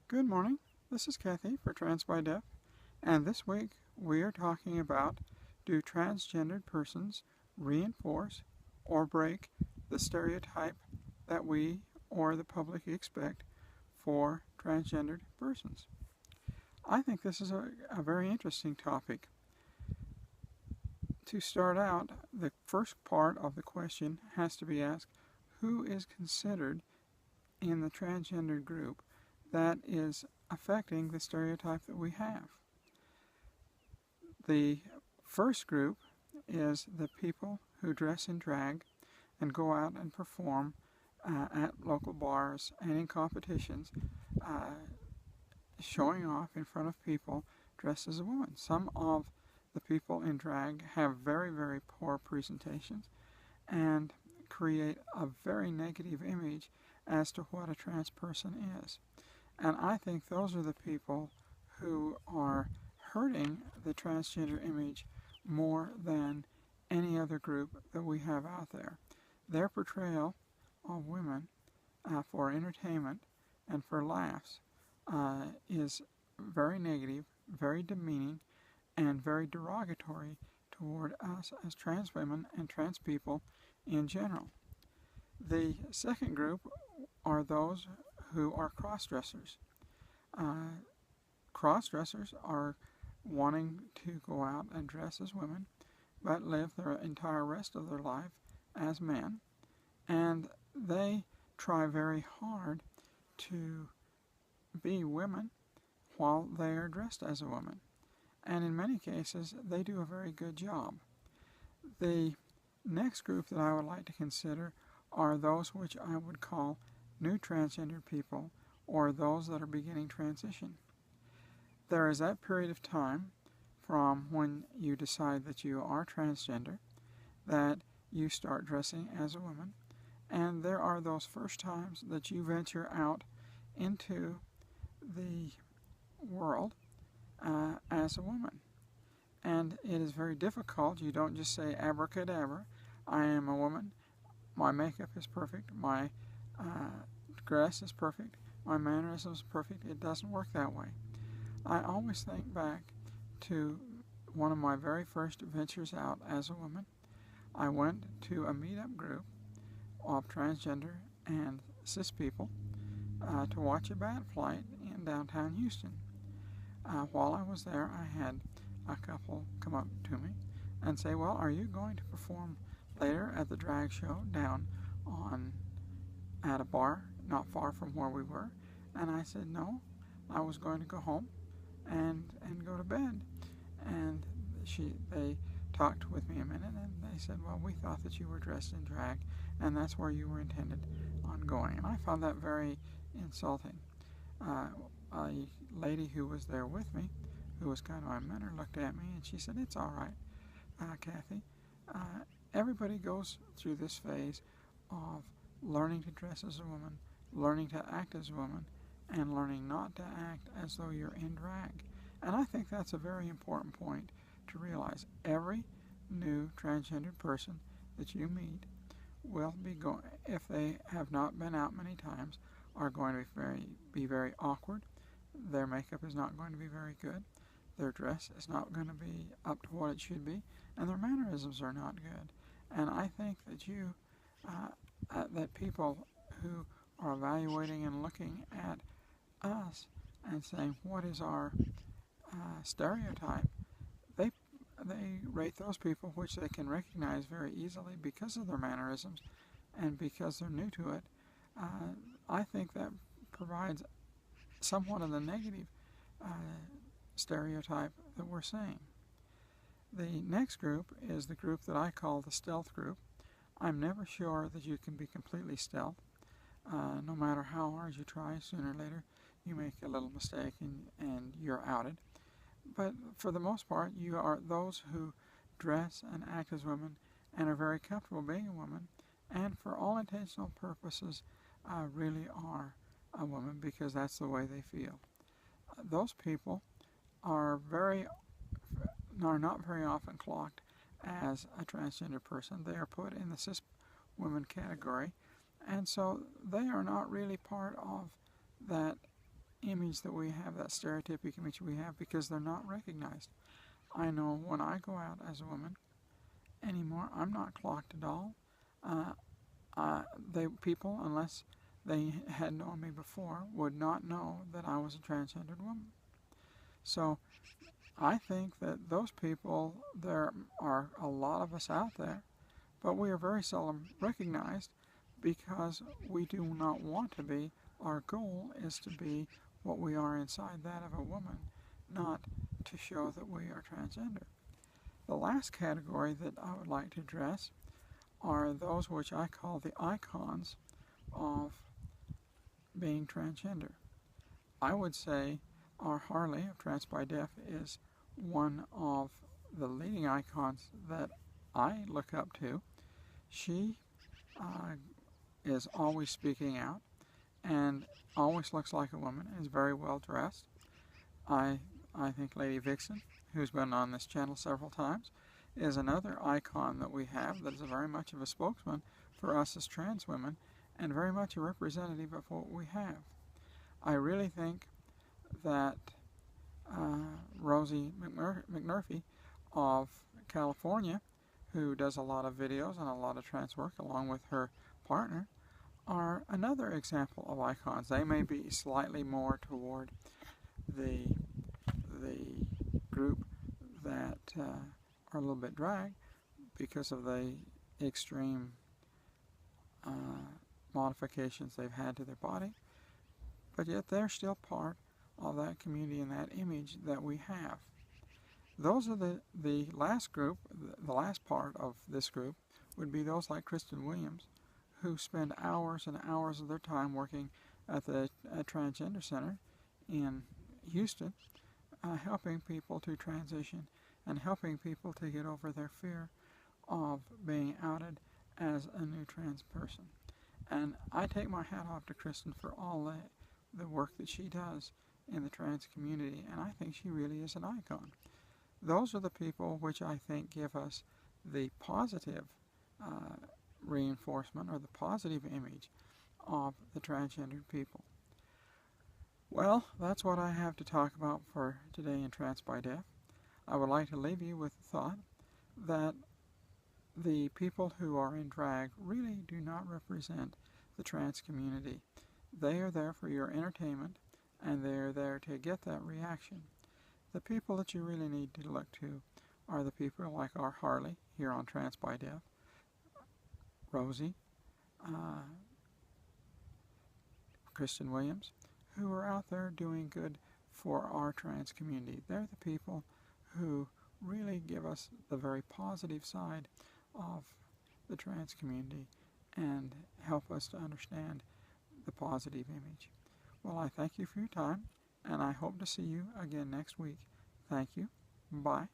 Good morning. This is Cathy for Trans by Deaf, and this week we are talking about, do transgendered persons reinforce or break the stereotype that we or the public expect for transgendered persons? I think this is a very interesting topic. To start out, the first part of the question has to be asked: who is considered in the transgender group that is affecting the stereotype that we have? The first group is the people who dress in drag and go out and perform at local bars and in competitions, showing off in front of people dressed as a woman. Some of the people in drag have very, very poor presentations and create a very negative image as to what a trans person is. And I think those are the people who are hurting the transgender image more than any other group that we have out there. Their portrayal of women for entertainment and for laughs is very negative, very demeaning, and very derogatory toward us as trans women and trans people in general. The second group are those who are cross-dressers. Cross-dressers are wanting to go out and dress as women, but live their entire rest of their life as men, and they try very hard to be women while they are dressed as a woman, and in many cases they do a very good job. The next group that I would like to consider are those which I would call new transgender people, or those that are beginning transition. There is that period of time from when you decide that you are transgender that you start dressing as a woman, and there are those first times that you venture out into the world as a woman. And it is very difficult. You don't just say abracadabra, I am a woman, my makeup is perfect, my dress is perfect, my mannerisms are perfect. It doesn't work that way. I always think back to one of my very first ventures out as a woman. I went to a meetup group of transgender and cis people to watch a bat flight in downtown Houston. While I was there, I had a couple come up to me and say, well, are you going to perform later at the drag show down at a bar not far from where we were? And I said no, I was going to go home and go to bed. And they talked with me a minute, and they said, well, we thought that you were dressed in drag and that's where you were intended on going. And I found that very insulting. A lady who was there with me, who was kind of my mentor, looked at me and she said, it's all right, Cathy. Everybody goes through this phase of learning to dress as a woman, learning to act as a woman, and learning not to act as though you're in drag. And I think that's a very important point to realize. Every new transgender person that you meet will be going, if they have not been out many times, are going to be very awkward. Their makeup is not going to be very good. Their dress is not going to be up to what it should be, and their mannerisms are not good. And I think that that people who are evaluating and looking at us and saying, what is our stereotype, they rate those people which they can recognize very easily because of their mannerisms and because they're new to it. I think that provides somewhat of the negative stereotype that we're seeing. The next group is the group that I call the stealth group. I'm never sure that you can be completely stealth. No matter how hard you try, sooner or later you make a little mistake and you're outed. But for the most part, you are those who dress and act as women and are very comfortable being a woman, and for all intentional purposes really are a woman because that's the way they feel. Those people are not very often clocked as a transgender person. They are put in the cis women category, and so they are not really part of that image that we have, that stereotypic image we have, because they're not recognized. I know when I go out as a woman anymore, I'm not clocked at all. People, unless they had known me before, would not know that I was a transgendered woman. So I think that those people, there are a lot of us out there, but we are very seldom recognized because we do not want to be. Our goal is to be what we are inside that of a woman, not to show that we are transgender. The last category that I would like to address are those which I call the icons of being transgender. I would say our Harley of Trans by Deaf is one of the leading icons that I look up to. She is always speaking out and always looks like a woman, is very well dressed. I think Lady Vixen, who's been on this channel several times, is another icon that we have that is very much of a spokesman for us as trans women and very much a representative of what we have. I really think that Rosie McMurphy of California, who does a lot of videos and a lot of trans work along with her partner, are another example of icons. They may be slightly more toward the group that are a little bit drag because of the extreme modifications they've had to their body, but yet they're still part of that community and that image that we have. Those are the last group. The last part of this group would be those like Kristen Williams, who spend hours and hours of their time working at the Transgender Center in Houston, helping people to transition and helping people to get over their fear of being outed as a new trans person. And I take my hat off to Kristen for all the work that she does in the trans community, and I think she really is an icon. Those are the people which I think give us the positive reinforcement or the positive image of the transgendered people. Well, that's what I have to talk about for today in Trans by Deaf. I would like to leave you with the thought that the people who are in drag really do not represent the trans community. They are there for your entertainment, and they are there to get that reaction. The people that you really need to look to are the people like our Harley here on Trans by Deaf, Rosie, Kristen Williams, who are out there doing good for our trans community. They're the people who really give us the very positive side of the trans community and help us to understand the positive image. Well, I thank you for your time, and I hope to see you again next week. Thank you. Bye.